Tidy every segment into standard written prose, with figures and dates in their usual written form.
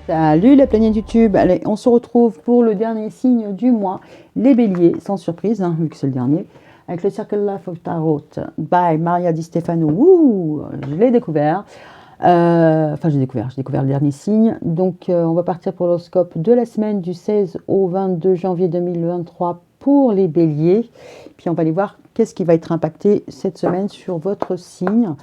Salut la planète YouTube, allez, on se retrouve pour le dernier signe du mois, les béliers, sans surprise, hein, vu que c'est le dernier, avec le Circle Life of Tarot by Maria Di Stefano. Ouh, je l'ai découvert. Enfin, j'ai découvert le dernier signe. Donc, on va partir pour l'horoscope de la semaine du 16 au 22 janvier 2023 pour les béliers. Puis, on va aller voir qu'est-ce qui va être impacté cette semaine sur votre signe.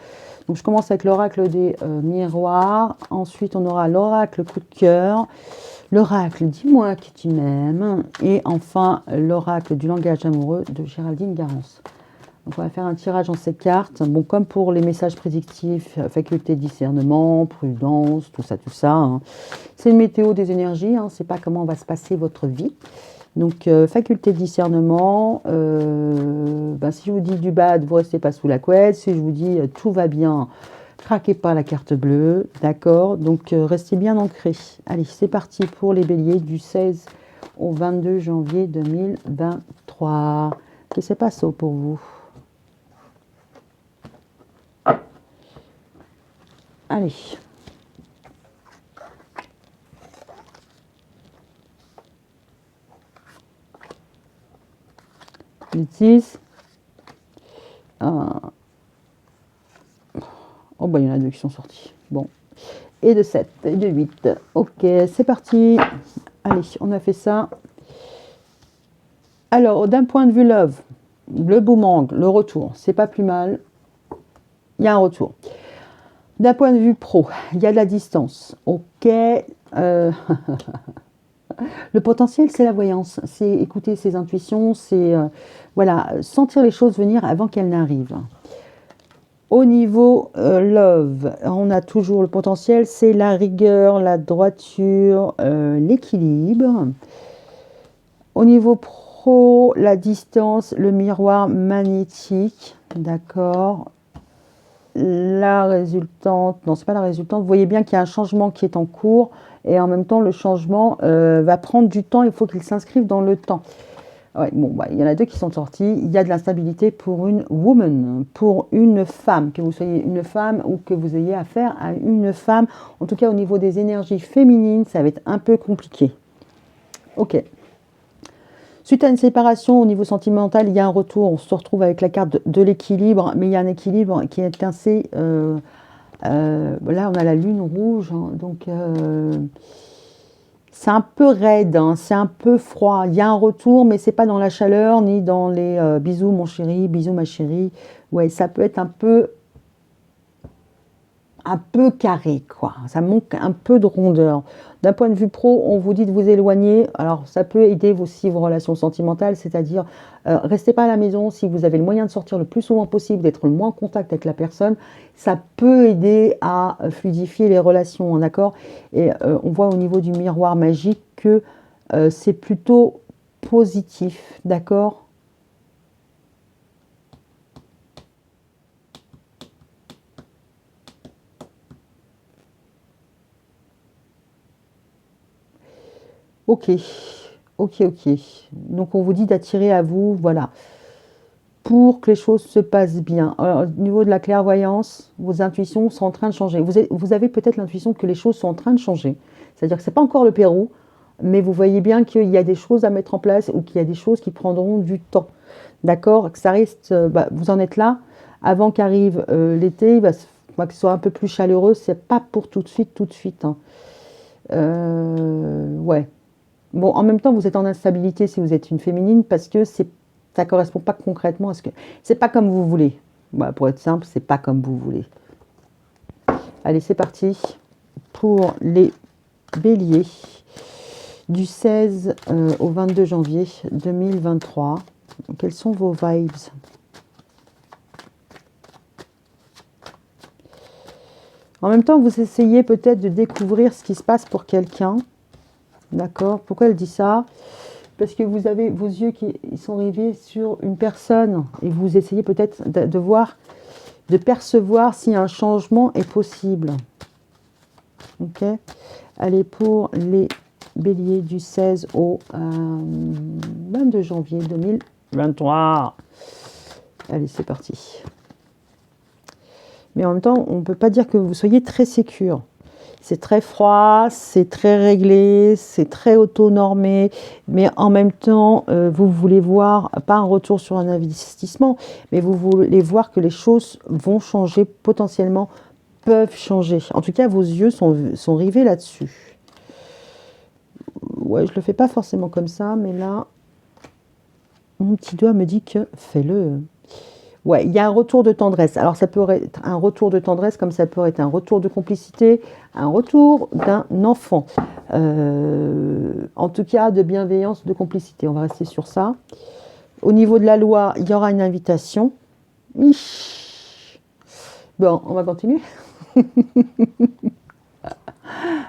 Donc, je commence avec l'oracle des miroirs. Ensuite, on aura l'oracle coup de cœur. L'oracle dis-moi que tu m'aimes. Et enfin, l'oracle du langage amoureux de Géraldine Garance. Donc, on va faire un tirage en ces cartes. Bon, comme pour les messages prédictifs, faculté de discernement, prudence, tout ça, hein. C'est une météo des énergies, hein. C'est pas comment va se passer votre vie. Donc, faculté de discernement, si je vous dis du bad, vous ne restez pas sous la couette. Si je vous dis tout va bien, craquez pas la carte bleue, d'accord? Donc, restez bien ancrés. Allez, c'est parti pour les béliers du 16 au 22 janvier 2023. Qu'est-ce qui se passe pour vous? Allez. Le 10. Oh, bah, il y en a deux qui sont sortis. Bon. Et de 7 et de 8. Ok, c'est parti. Allez, on a fait ça. Alors, d'un point de vue love, le boomerang, le retour, c'est pas plus mal. Il y a un retour. D'un point de vue pro, il y a de la distance. Ok. Le potentiel, c'est la voyance. C'est écouter ses intuitions, c'est voilà, sentir les choses venir avant qu'elles n'arrivent. Au niveau love, on a toujours le potentiel, c'est la rigueur, la droiture, l'équilibre. Au niveau pro, la distance, le miroir magnétique, d'accord. La résultante, non, c'est pas la résultante. Vous voyez bien qu'il y a un changement qui est en cours et en même temps, le changement va prendre du temps. Il faut qu'il s'inscrive dans le temps. Ouais, bon, il y en a deux qui sont sortis. Il y a de l'instabilité pour une woman, pour une femme, que vous soyez une femme ou que vous ayez affaire à une femme. En tout cas, au niveau des énergies féminines, ça va être un peu compliqué. Ok. Suite à une séparation au niveau sentimental, il y a un retour. On se retrouve avec la carte de l'équilibre, mais il y a un équilibre qui est assez... là, on a la lune rouge, hein, donc... c'est un peu raide, hein, c'est un peu froid. Il y a un retour, mais c'est pas dans la chaleur ni dans les bisous mon chéri, bisous ma chérie. Ouais, ça peut être un peu carré, quoi. Ça manque un peu de rondeur. D'un point de vue pro, on vous dit de vous éloigner. Alors, ça peut aider aussi vos relations sentimentales, c'est-à-dire, restez pas à la maison si vous avez le moyen de sortir le plus souvent possible, d'être le moins en contact avec la personne. Ça peut aider à fluidifier les relations, d'accord? Et on voit au niveau du miroir magique que c'est plutôt positif, d'accord? Ok, ok. Donc on vous dit d'attirer à vous, voilà, pour que les choses se passent bien. Alors, au niveau de la clairvoyance, vos intuitions sont en train de changer. Vous avez peut-être l'intuition que les choses sont en train de changer. C'est-à-dire que ce n'est pas encore le Pérou, mais vous voyez bien qu'il y a des choses à mettre en place ou qu'il y a des choses qui prendront du temps. D'accord? Que ça reste, vous en êtes là. Avant qu'arrive l'été, qu'il soit un peu plus chaleureux, c'est pas pour tout de suite, hein. Ouais. Bon, en même temps, vous êtes en instabilité si vous êtes une féminine parce que ça correspond pas concrètement à ce que... C'est pas comme vous voulez. Voilà, pour être simple, c'est pas comme vous voulez. Allez, c'est parti pour les béliers du 16 au 22 janvier 2023. Quelles sont vos vibes? En même temps, vous essayez peut-être de découvrir ce qui se passe pour quelqu'un. D'accord? Pourquoi elle dit ça? Parce que vous avez vos yeux qui sont rivés sur une personne et vous essayez peut-être de voir, de percevoir si un changement est possible. Ok? Allez, pour les béliers du 16 au 22 janvier 2023. Allez, c'est parti. Mais en même temps, on ne peut pas dire que vous soyez très sécure. C'est très froid, c'est très réglé, c'est très auto-normé, mais en même temps, vous voulez voir, pas un retour sur un investissement, mais vous voulez voir que les choses vont changer, potentiellement peuvent changer. En tout cas, vos yeux sont rivés là-dessus. Ouais, je le fais pas forcément comme ça, mais là, mon petit doigt me dit que fais-le. Ouais, il y a un retour de tendresse. Alors, ça peut être un retour de tendresse, comme ça peut être un retour de complicité, un retour d'un enfant. En tout cas, de bienveillance, de complicité. On va rester sur ça. Au niveau de la loi, il y aura une invitation. Bon, on va continuer.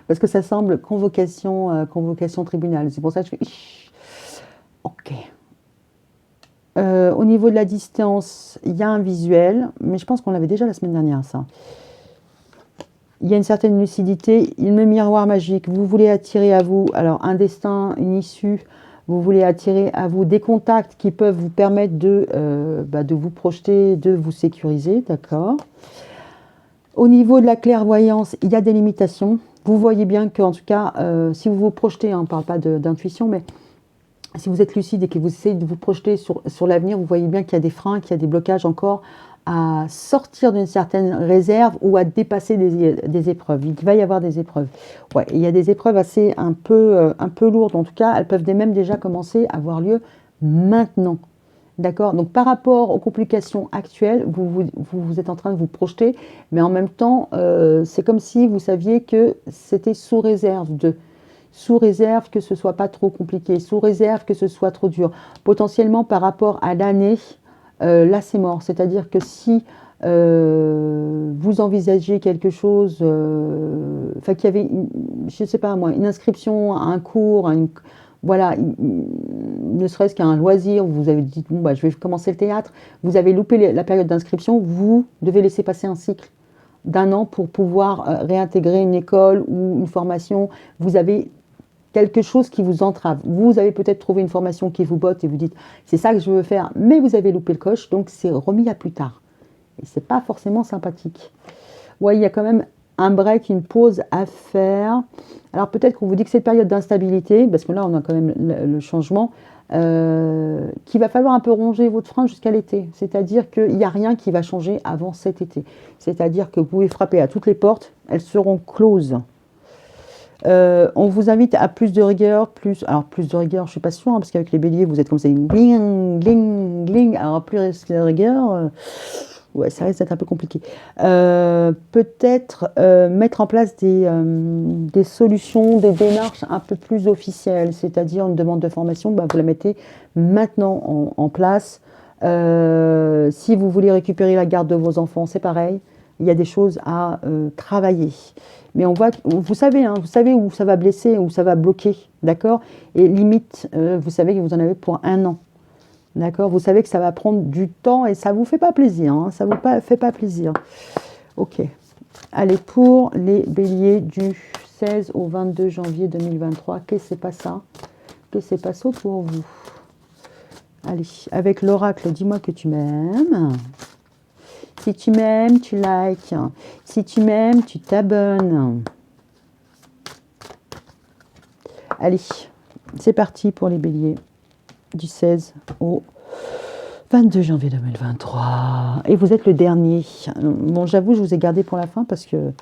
Parce que ça semble convocation, convocation tribunal. C'est pour ça que je fais... Ok. Au niveau de la distance, il y a un visuel, mais je pense qu'on l'avait déjà la semaine dernière, ça. Il y a une certaine lucidité, le miroir magique, vous voulez attirer à vous, alors un destin, une issue, vous voulez attirer à vous des contacts qui peuvent vous permettre de vous projeter, de vous sécuriser, d'accord. Au niveau de la clairvoyance, il y a des limitations. Vous voyez bien qu'en tout cas, si vous vous projetez, hein, on ne parle pas d'intuition, mais si vous êtes lucide et que vous essayez de vous projeter sur l'avenir, vous voyez bien qu'il y a des freins, qu'il y a des blocages encore à sortir d'une certaine réserve ou à dépasser des épreuves. Il va y avoir des épreuves. Ouais, il y a des épreuves assez un peu lourdes. En tout cas, elles peuvent même déjà commencer à avoir lieu maintenant. D'accord. Donc, par rapport aux complications actuelles, vous êtes en train de vous projeter, mais en même temps, c'est comme si vous saviez que c'était sous réserve de... Sous réserve que ce soit pas trop compliqué, sous réserve que ce soit trop dur. Potentiellement par rapport à l'année, là c'est mort. C'est-à-dire que si vous envisagez quelque chose, enfin qu'il y avait, je ne sais pas moi, une inscription à un cours, voilà, ne serait-ce qu'un loisir, vous avez dit bon bah je vais commencer le théâtre, vous avez loupé la période d'inscription, vous devez laisser passer un cycle d'un an pour pouvoir réintégrer une école ou une formation. Vous avez quelque chose qui vous entrave. Vous avez peut-être trouvé une formation qui vous botte et vous dites c'est ça que je veux faire, mais vous avez loupé le coche, donc c'est remis à plus tard. Et c'est pas forcément sympathique. Ouais, il y a quand même un break, une pause à faire. Alors peut-être qu'on vous dit que cette période d'instabilité, parce que là on a quand même le changement, qu'il va falloir un peu ronger votre frein jusqu'à l'été. C'est-à-dire qu'il n'y a rien qui va changer avant cet été. C'est-à-dire que vous pouvez frapper à toutes les portes, elles seront closes. On vous invite à plus de rigueur, alors plus de rigueur, je suis pas sûre, hein, parce qu'avec les béliers, vous êtes comme ça, gling, gling, gling, alors plus de rigueur, ouais, ça risque d'être un peu compliqué. Peut-être mettre en place des solutions, des démarches un peu plus officielles, c'est-à-dire une demande de formation, bah, vous la mettez maintenant en place. Si vous voulez récupérer la garde de vos enfants, c'est pareil, il y a des choses à travailler. Mais vous savez où ça va blesser, où ça va bloquer, d'accord. Et limite, vous savez que vous en avez pour 1 an, d'accord. Vous savez que ça va prendre du temps et ça ne vous fait pas plaisir, hein, ça ne vous fait pas plaisir. Ok. Allez, pour les béliers du 16 au 22 janvier 2023, qu'est-ce que c'est pas ça? Qu'est-ce que c'est pas ça pour vous? Allez, avec l'oracle, dis-moi que tu m'aimes. Si tu m'aimes, tu likes. Si tu m'aimes, tu t'abonnes. Allez, c'est parti pour les béliers du 16 au 22 janvier 2023. Et vous êtes le dernier. Bon, j'avoue, je vous ai gardé pour la fin parce que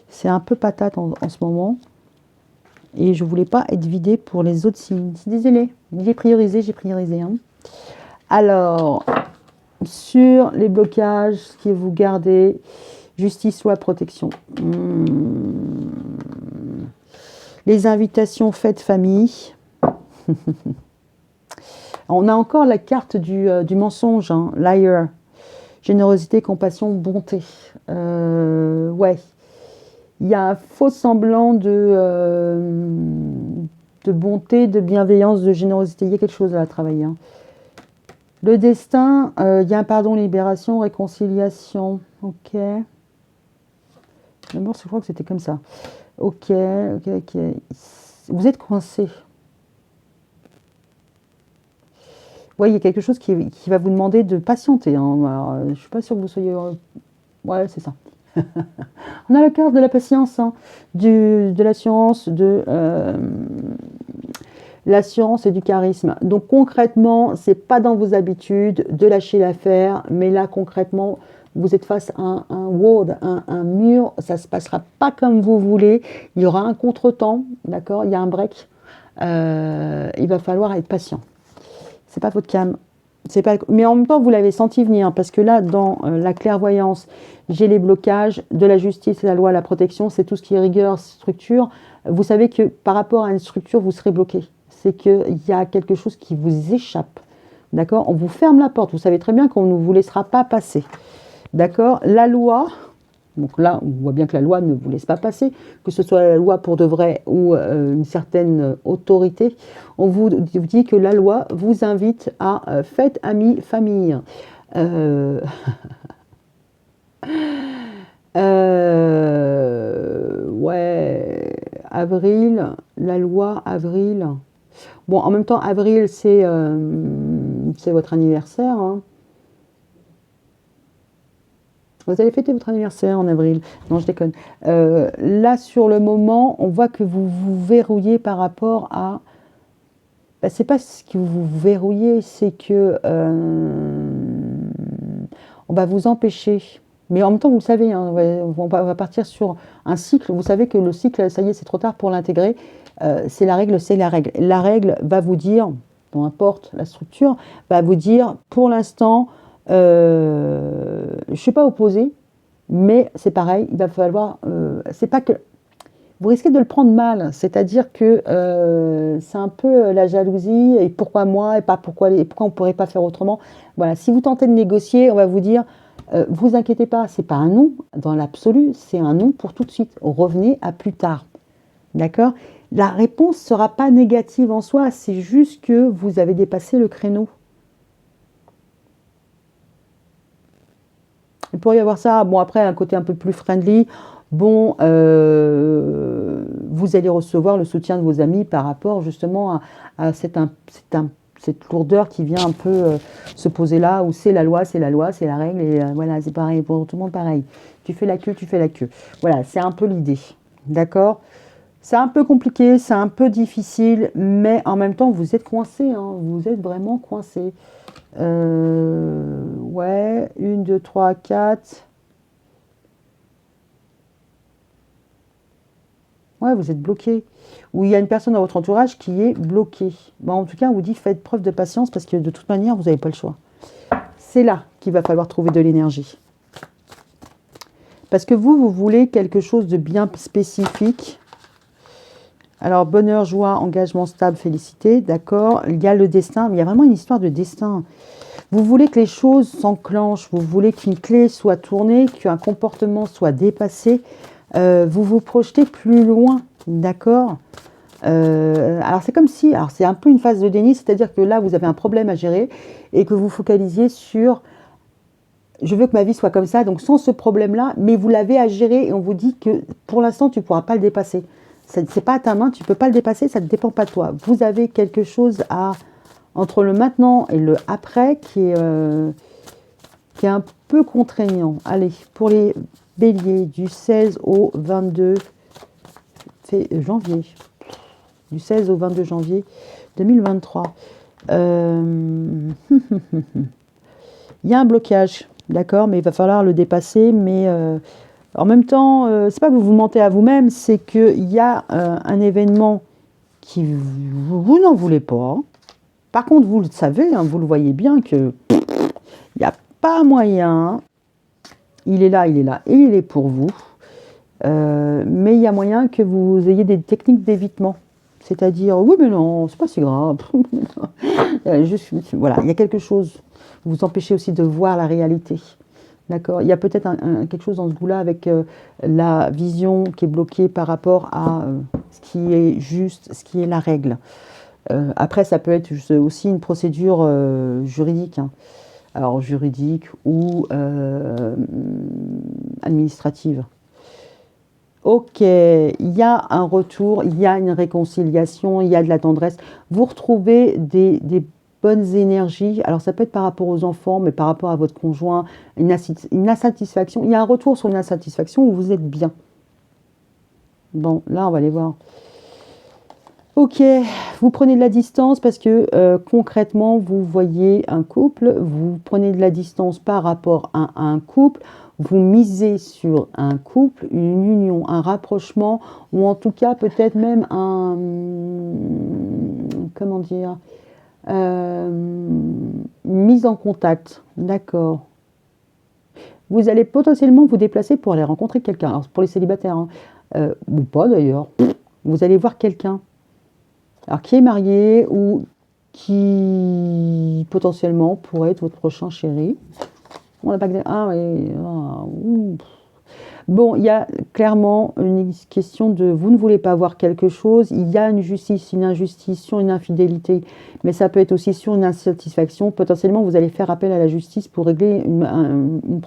c'est un peu patate en ce moment. Et je ne voulais pas être vidée pour les autres signes. Désolée, j'ai priorisé. Hein. Alors... Sur les blocages, ce que vous gardez, justice ou à protection. Les invitations faites famille. On a encore la carte du mensonge, hein, liar. Générosité, compassion, bonté. Ouais. Il y a un faux semblant de bonté, de bienveillance, de générosité. Il y a quelque chose à travailler. Hein. Le destin, il y a un pardon, libération, réconciliation. Ok. D'abord, je crois que c'était comme ça. Ok. Vous êtes coincé. Oui, il y a quelque chose qui va vous demander de patienter. Hein. Alors, je ne suis pas sûre que vous soyez... Ouais, c'est ça. On a la carte de la patience, hein, de l'assurance, l'assurance et du charisme. Donc concrètement, c'est pas dans vos habitudes de lâcher l'affaire, mais là concrètement, vous êtes face à un wall, un mur, ça se passera pas comme vous voulez, il y aura un contretemps, d'accord, il y a un break, il va falloir être patient. C'est pas votre cam. C'est pas... Mais en même temps, vous l'avez senti venir, hein, parce que là, dans la clairvoyance, j'ai les blocages de la justice, la loi, la protection, c'est tout ce qui est rigueur, structure. Vous savez que par rapport à une structure, vous serez bloqué. C'est qu'il y a quelque chose qui vous échappe. D'accord? On vous ferme la porte. Vous savez très bien qu'on ne vous laissera pas passer. D'accord? La loi, donc là, on voit bien que la loi ne vous laisse pas passer, que ce soit la loi pour de vrai ou une certaine autorité. On vous dit que la loi vous invite à fête, amis, famille. Ouais, avril, la loi, avril. Bon, en même temps, avril, c'est votre anniversaire, hein. Vous allez fêter votre anniversaire en avril. Non, je déconne. Là, sur le moment, on voit que vous vous verrouillez par rapport à... Ben, c'est pas ce que vous verrouillez, c'est que on va vous empêcher. Mais en même temps, vous le savez, hein, on va partir sur un cycle. Vous savez que le cycle, ça y est, c'est trop tard pour l'intégrer. C'est la règle, c'est la règle. La règle va vous dire, peu importe la structure, va vous dire, pour l'instant... je ne suis pas opposée, mais c'est pareil, il va falloir... c'est pas que... Vous risquez de le prendre mal, c'est-à-dire que c'est un peu la jalousie, et pourquoi moi, et pas pourquoi on ne pourrait pas faire autrement. Voilà, si vous tentez de négocier, on va vous dire, vous inquiétez pas, c'est pas un non dans l'absolu, c'est un non pour tout de suite. Revenez à plus tard, d'accord? La réponse ne sera pas négative en soi, c'est juste que vous avez dépassé le créneau. Il pourrait y avoir ça, bon après un côté un peu plus friendly, bon, vous allez recevoir le soutien de vos amis par rapport justement à cette lourdeur qui vient un peu se poser là, où c'est la loi, c'est la règle, et voilà, c'est pareil, pour tout le monde pareil. Tu fais la queue, tu fais la queue. Voilà, c'est un peu l'idée, d'accord? C'est un peu compliqué, c'est un peu difficile, mais en même temps, vous êtes coincé, hein, vous êtes vraiment coincé. Ouais, 1, 2, 3, 4. Ouais, vous êtes bloqué. Ou il y a une personne dans votre entourage qui est bloquée. Bon, en tout cas, on vous dit faites preuve de patience parce que de toute manière, vous n'avez pas le choix. C'est là qu'il va falloir trouver de l'énergie. Parce que vous voulez quelque chose de bien spécifique. Alors, bonheur, joie, engagement stable, félicité, d'accord. Il y a le destin, mais il y a vraiment une histoire de destin. Vous voulez que les choses s'enclenchent, vous voulez qu'une clé soit tournée, qu'un comportement soit dépassé. Vous vous projetez plus loin, d'accord. Alors, c'est comme si... Alors, c'est un peu une phase de déni, c'est-à-dire que là, vous avez un problème à gérer et que vous focalisiez sur... Je veux que ma vie soit comme ça, donc sans ce problème-là, mais vous l'avez à gérer et on vous dit que pour l'instant, tu ne pourras pas le dépasser. Ce n'est pas à ta main, tu ne peux pas le dépasser, ça ne dépend pas de toi. Vous avez quelque chose à... entre le maintenant et le après qui est un peu contraignant. Allez, pour les béliers, du 16 au 22 janvier. Du 16 au 22 janvier 2023. Il y a un blocage, d'accord, mais il va falloir le dépasser. Mais en même temps, c'est pas que vous mentez à vous-même, c'est qu'il y a un événement qui vous n'en voulez pas. Par contre, vous le savez, hein, vous le voyez bien que il n'y a pas moyen. Il est là, et il est pour vous. Mais il y a moyen que vous ayez des techniques d'évitement. C'est-à-dire, oui, mais non, c'est pas si grave. Voilà, il y a quelque chose. Vous vous empêchez aussi de voir la réalité. D'accord? Il y a peut-être quelque chose dans ce goût-là avec la vision qui est bloquée par rapport à ce qui est juste, ce qui est la règle. Après, ça peut être aussi une procédure juridique, hein. Alors juridique ou administrative. Ok, il y a un retour, il y a une réconciliation, il y a de la tendresse. Vous retrouvez bonnes énergies. Alors ça peut être par rapport aux enfants, mais par rapport à votre conjoint, une insatisfaction. Il y a un retour sur une insatisfaction où vous êtes bien. Bon, là, on va aller voir. Ok, vous prenez de la distance parce que concrètement, vous voyez un couple, vous prenez de la distance par rapport à un couple, vous misez sur un couple, une union, un rapprochement, ou en tout cas peut-être même un, comment dire, une mise en contact, d'accord. Vous allez potentiellement vous déplacer pour aller rencontrer quelqu'un. Alors pour les célibataires, hein, ou pas d'ailleurs, vous allez voir quelqu'un. Alors, qui est marié ou qui potentiellement pourrait être votre prochain chéri. On n'a pas que ah oui. Ah, ouh. Bon, il y a clairement une question de vous ne voulez pas voir quelque chose. Il y a une justice, une injustice sur une infidélité, mais ça peut être aussi sur une insatisfaction. Potentiellement, vous allez faire appel à la justice pour régler une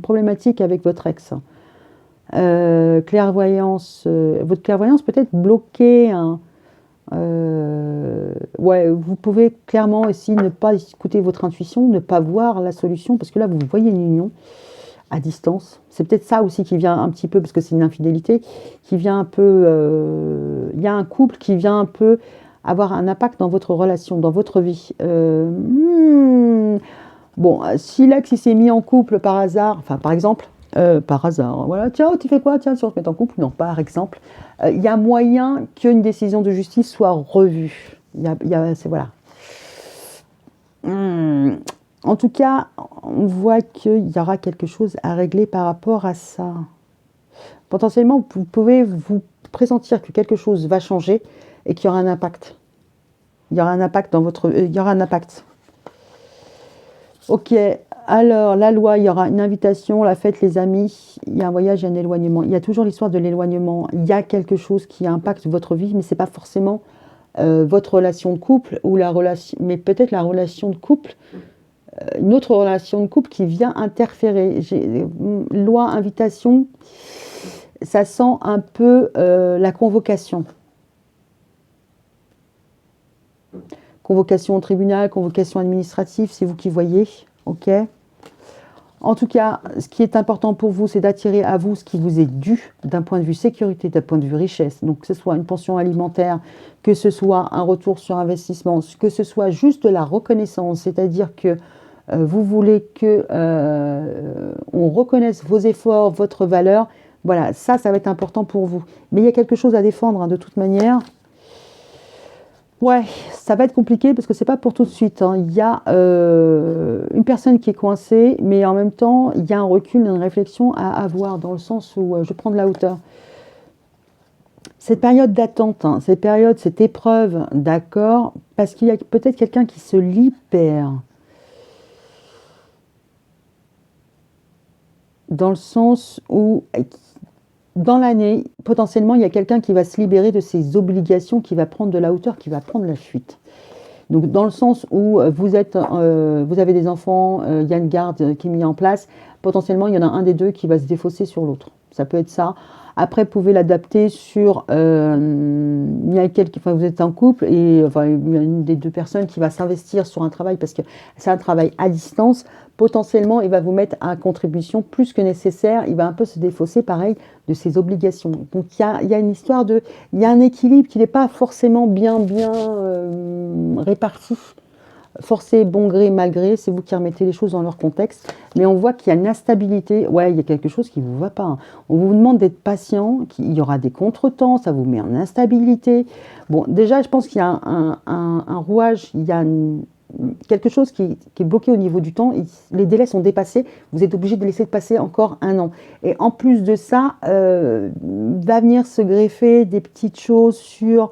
problématique avec votre ex. Clairvoyance, votre clairvoyance peut être bloquée. Hein. Ouais, vous pouvez clairement aussi ne pas écouter votre intuition, ne pas voir la solution, parce que là, vous voyez une union à distance. C'est peut-être ça aussi qui vient un petit peu, parce que c'est une infidélité, qui vient un peu... Il y a un couple qui vient un peu avoir un impact dans votre relation, dans votre vie. Bon, si l'ex il s'est mis en couple par hasard, enfin par exemple, par hasard, voilà, tiens, tu fais quoi? Tiens, si on se met en couple? Non, par exemple. Il y a moyen qu'une décision de justice soit revue. C'est, voilà. En tout cas, on voit qu'il y aura quelque chose à régler par rapport à ça. Potentiellement, vous pouvez vous pressentir que quelque chose va changer et qu'il y aura un impact. Il y aura un impact dans votre... il y aura un impact. Ok, alors la loi, il y aura une invitation, la fête, les amis, il y a un voyage, il y a un éloignement. Il y a toujours l'histoire de l'éloignement. Il y a quelque chose qui impacte votre vie, mais ce n'est pas forcément votre relation de couple, ou la relation, mais peut-être la relation de couple, une autre relation de couple qui vient interférer. Loi, invitation, ça sent un peu la convocation. Convocation au tribunal, convocation administrative, c'est vous qui voyez, ok. En tout cas, ce qui est important pour vous, c'est d'attirer à vous ce qui vous est dû d'un point de vue sécurité, d'un point de vue richesse. Donc, que ce soit une pension alimentaire, que ce soit un retour sur investissement, que ce soit juste de la reconnaissance, c'est-à-dire que vous voulez que on reconnaisse vos efforts, votre valeur. Voilà, ça va être important pour vous. Mais il y a quelque chose à défendre, hein, de toute manière. Ouais, ça va être compliqué parce que c'est pas pour tout de suite. Hein. Il y a une personne qui est coincée, mais en même temps, il y a un recul, une réflexion à avoir dans le sens où je prends de la hauteur. Cette période d'attente, hein, cette période, cette épreuve, d'accord, parce qu'il y a peut-être quelqu'un qui se libère. Dans le sens où, dans l'année, potentiellement, il y a quelqu'un qui va se libérer de ses obligations, qui va prendre de la hauteur, qui va prendre la fuite. Donc, dans le sens où vous avez des enfants, il y a une garde qui est mise en place, potentiellement, il y en a un des deux qui va se défausser sur l'autre. Ça peut être ça. Après, vous pouvez l'adapter sur... il y a vous êtes en couple et enfin, il y a une des deux personnes qui va s'investir sur un travail parce que c'est un travail à distance. Potentiellement, il va vous mettre à contribution plus que nécessaire. Il va un peu se défausser, pareil, de ses obligations. Donc, il y a une histoire de... Il y a un équilibre qui n'est pas forcément bien réparti. Forcé, bon gré, mal gré, c'est vous qui remettez les choses dans leur contexte. Mais on voit qu'il y a une instabilité. Ouais, il y a quelque chose qui ne vous va pas. Hein. On vous demande d'être patient, qu'il y aura des contretemps, ça vous met en instabilité. Bon, déjà, je pense qu'il y a un rouage, il y a quelque chose qui est bloqué au niveau du temps. Les délais sont dépassés. Vous êtes obligé de laisser passer encore 1 an. Et en plus de ça, va venir se greffer des petites choses sur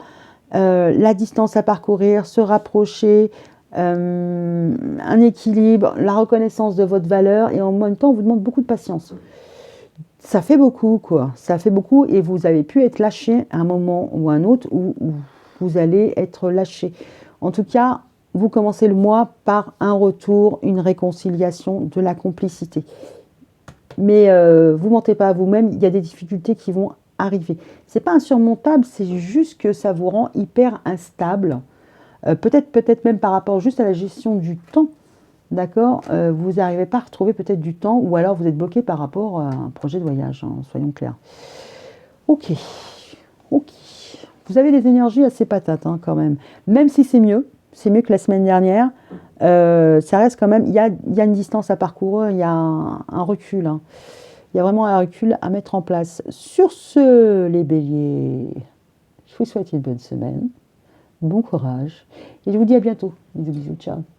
la distance à parcourir, se rapprocher, un équilibre, la reconnaissance de votre valeur, et en même temps on vous demande beaucoup de patience. Ça fait beaucoup, quoi. Ça fait beaucoup, et vous avez pu être lâché à un moment ou à un autre où vous allez être lâché. En tout cas, vous commencez le mois par un retour, une réconciliation, de la complicité. Mais vous mentez pas à vous-même, il y a des difficultés qui vont arriver. C'est pas insurmontable, c'est juste que ça vous rend hyper instable. Peut-être même par rapport juste à la gestion du temps, d'accord, vous n'arrivez pas à retrouver peut-être du temps, ou alors vous êtes bloqué par rapport à un projet de voyage, hein, soyons clairs. Ok, ok. Vous avez des énergies assez patates hein, quand même. Même si c'est mieux que la semaine dernière, ça reste quand même, il y a une distance à parcourir, il y a un recul. Hein. Il y a vraiment un recul à mettre en place. Sur ce, les béliers, je vous souhaite une bonne semaine, bon courage, et je vous dis à bientôt. Bisous, bisous, ciao.